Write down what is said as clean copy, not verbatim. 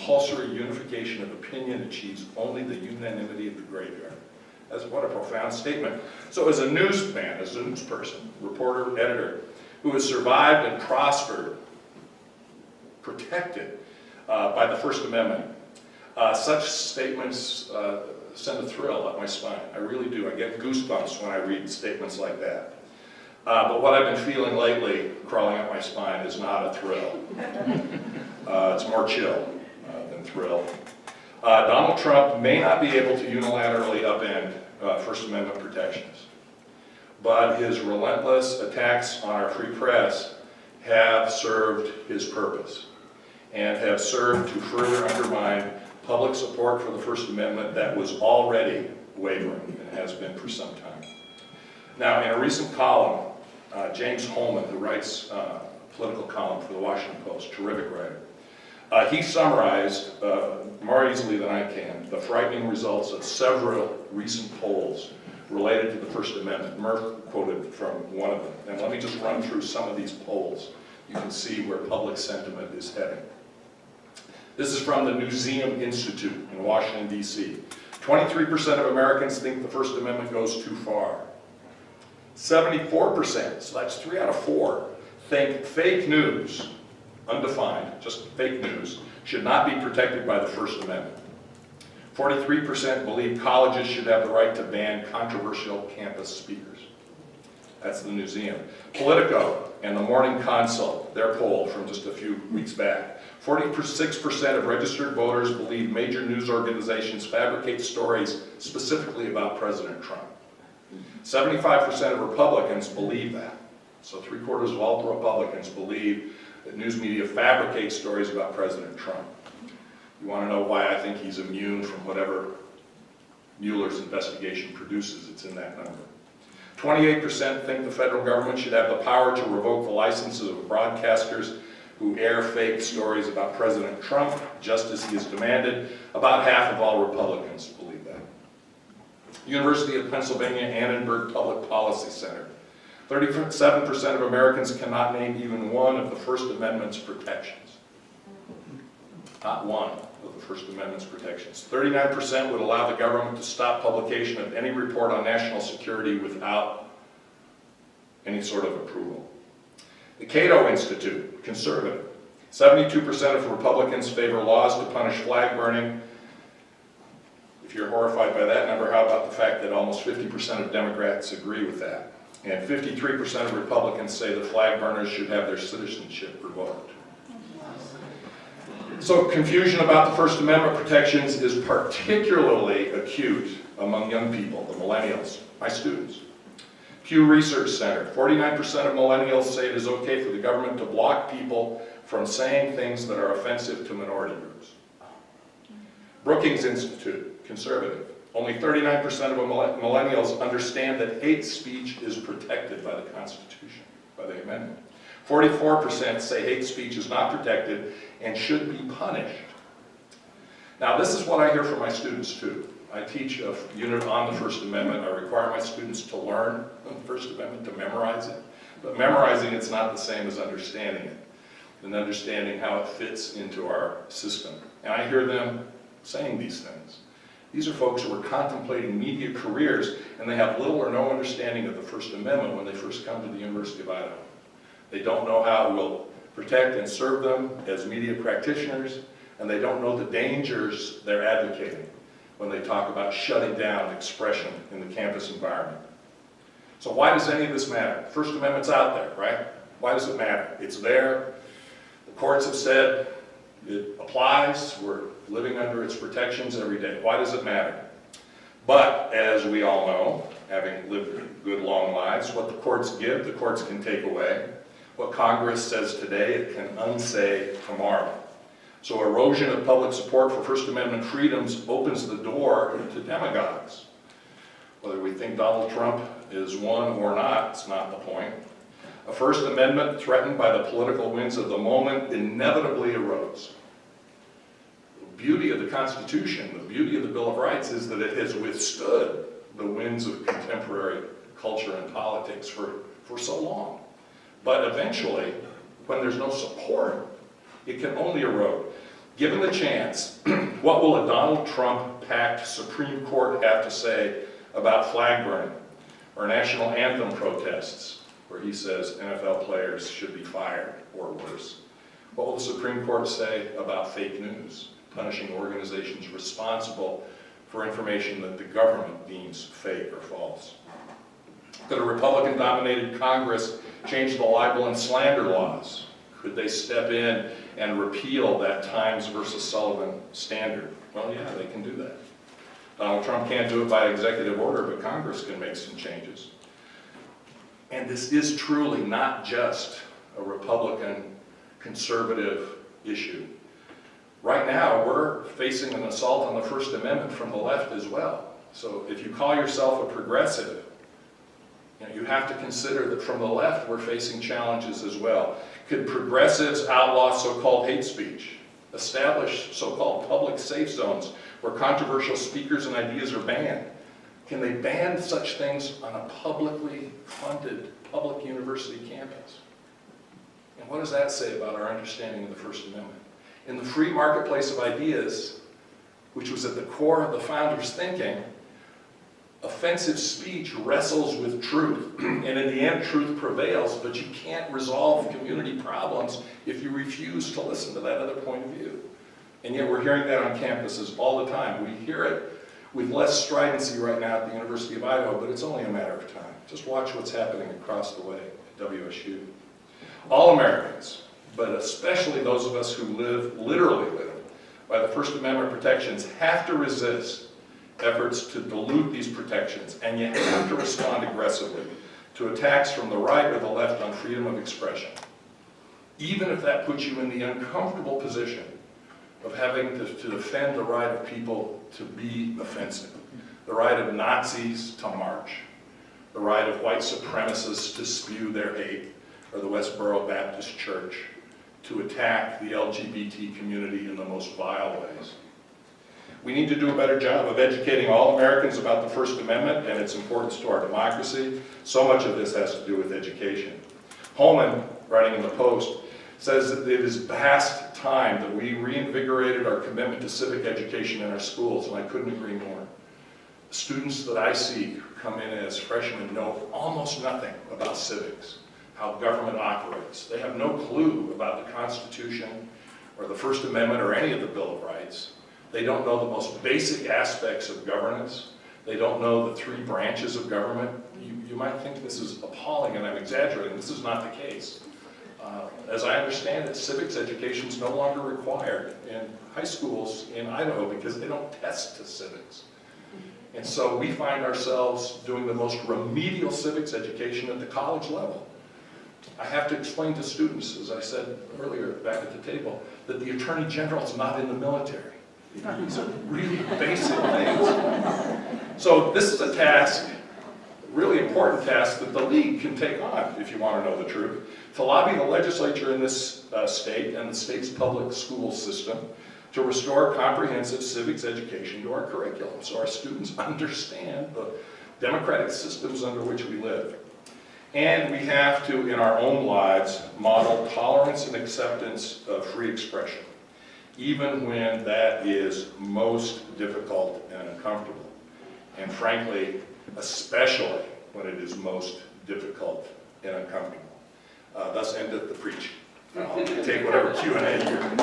compulsory unification of opinion achieves only the unanimity of the graveyard. That's what a profound statement. So as a newsman, as a news person, reporter, editor, who has survived and prospered, protected by the First Amendment, such statements send a thrill up my spine. I really do. I get goosebumps when I read statements like that. But what I've been feeling lately, crawling up my spine, is not a thrill. It's more chill than thrill. Donald Trump may not be able to unilaterally upend First Amendment protections, but his relentless attacks on our free press have served his purpose and have served to further undermine public support for the First Amendment that was already wavering and has been for some time. Now, in a recent column, James Holman, who writes a political column for the Washington Post, terrific writer, he summarized more easily than I can the frightening results of several recent polls related to the First Amendment. Murph quoted from one of them. And let me just run through some of these polls. You can see where public sentiment is heading. This is from the Museum Institute in Washington, D.C. 23% of Americans think the First Amendment goes too far. 74%, so that's 3 out of 4, think fake news, undefined, just fake news, should not be protected by the First Amendment. 43% believe colleges should have the right to ban controversial campus speakers. That's the museum. Politico and the Morning Consult, their poll from just a few weeks back. 46% of registered voters believe major news organizations fabricate stories specifically about President Trump. 75% of Republicans believe that. So 3/4 of all Republicans believe that news media fabricates stories about President Trump. You want to know why I think he's immune from whatever Mueller's investigation produces? It's in that number. 28% think the federal government should have the power to revoke the licenses of broadcasters who air fake stories about President Trump, just as he has demanded. About half of all Republicans believe that. University of Pennsylvania Annenberg Public Policy Center. 37% of Americans cannot name even one of the First Amendment's protections. Not one of the First Amendment's protections. 39% would allow the government to stop publication of any report on national security without any sort of approval. The Cato Institute, conservative. 72% of Republicans favor laws to punish flag burning. If you're horrified by that number, how about the fact that almost 50% of Democrats agree with that? And 53% of Republicans say that flag burners should have their citizenship revoked. So confusion about the First Amendment protections is particularly acute among young people, the millennials, my students. Pew Research Center, 49% of millennials say it is okay for the government to block people from saying things that are offensive to minority groups. Brookings Institute, conservative. Only 39% of millennials understand that hate speech is protected by the Constitution, by the amendment. 44% say hate speech is not protected and should be punished. Now, this is what I hear from my students too. I teach a unit on the First Amendment. I require my students to learn the First Amendment, to memorize it. But memorizing it's not the same as understanding it and understanding how it fits into our system. And I hear them saying these things. These are folks who are contemplating media careers, and they have little or no understanding of the First Amendment when they first come to the University of Idaho. They don't know how it will protect and serve them as media practitioners, and they don't know the dangers they're advocating when they talk about shutting down expression in the campus environment. So why does any of this matter? First Amendment's out there, right? Why does it matter? It's there. The courts have said it applies. We're living under its protections every day. Why does it matter? But as we all know, having lived good long lives, what the courts give, the courts can take away. What Congress says today, it can unsay tomorrow. So erosion of public support for First Amendment freedoms opens the door to demagogues. Whether we think Donald Trump is one or not, it's not the point. A First Amendment threatened by the political winds of the moment inevitably erodes. The beauty of the Constitution, the beauty of the Bill of Rights is that it has withstood the winds of contemporary culture and politics for so long. But eventually, when there's no support, it can only erode. Given the chance, what will a Donald Trump-packed Supreme Court have to say about flag burning or national anthem protests, where he says NFL players should be fired or worse? What will the Supreme Court say about fake news, punishing organizations responsible for information that the government deems fake or false? Could a Republican-dominated Congress change the libel and slander laws? Could they step in and repeal that Times versus Sullivan standard? Well, yeah, they can do that. Donald Trump can't do it by executive order, but Congress can make some changes. And this is truly not just a Republican conservative issue. Right now, we're facing an assault on the First Amendment from the left as well. So if you call yourself a progressive, you have to consider that from the left, we're facing challenges as well. Could progressives outlaw so-called hate speech, establish so-called public safe zones where controversial speakers and ideas are banned? Can they ban such things on a publicly funded public university campus? And what does that say about our understanding of the First Amendment? In the free marketplace of ideas, which was at the core of the founders' thinking, offensive speech wrestles with truth, and in the end, truth prevails, but you can't resolve community problems if you refuse to listen to that other point of view. And yet we're hearing that on campuses all the time. We hear it with less stridency right now at the University of Idaho, but it's only a matter of time. Just watch what's happening across the way at WSU. All Americans, but especially those of us who literally live by the First Amendment protections, have to resist efforts to dilute these protections, and you have to respond aggressively to attacks from the right or the left on freedom of expression, even if that puts you in the uncomfortable position of having to defend the right of people to be offensive, the right of Nazis to march, the right of white supremacists to spew their hate, or the Westboro Baptist Church to attack the LGBT community in the most vile ways. We need to do a better job of educating all Americans about the First Amendment and its importance to our democracy. So much of this has to do with education. Holman, writing in the Post, says that it is past time that we reinvigorated our commitment to civic education in our schools, and I couldn't agree more. The students that I see who come in as freshmen know almost nothing about civics, how government operates. They have no clue about the Constitution or the First Amendment or any of the Bill of Rights. They don't know the most basic aspects of governance. They don't know the three branches of government. You might think this is appalling and I'm exaggerating. This is not the case. As I understand it, civics education is no longer required in high schools in Idaho because they don't test to civics. And so we find ourselves doing the most remedial civics education at the college level. I have to explain to students, as I said earlier back at the table, that the Attorney General is not in the military. These are really basic things. So this is a task, a really important task that the League can take on, if you want to know the truth, to lobby the legislature in this state and the state's public school system to restore comprehensive civics education to our curriculum so our students understand the democratic systems under which we live. And we have to, in our own lives, model tolerance and acceptance of free expression, even when that is most difficult and uncomfortable. And frankly, especially when it is most difficult and uncomfortable. Thus endeth the preaching. I'll take whatever Q&A here.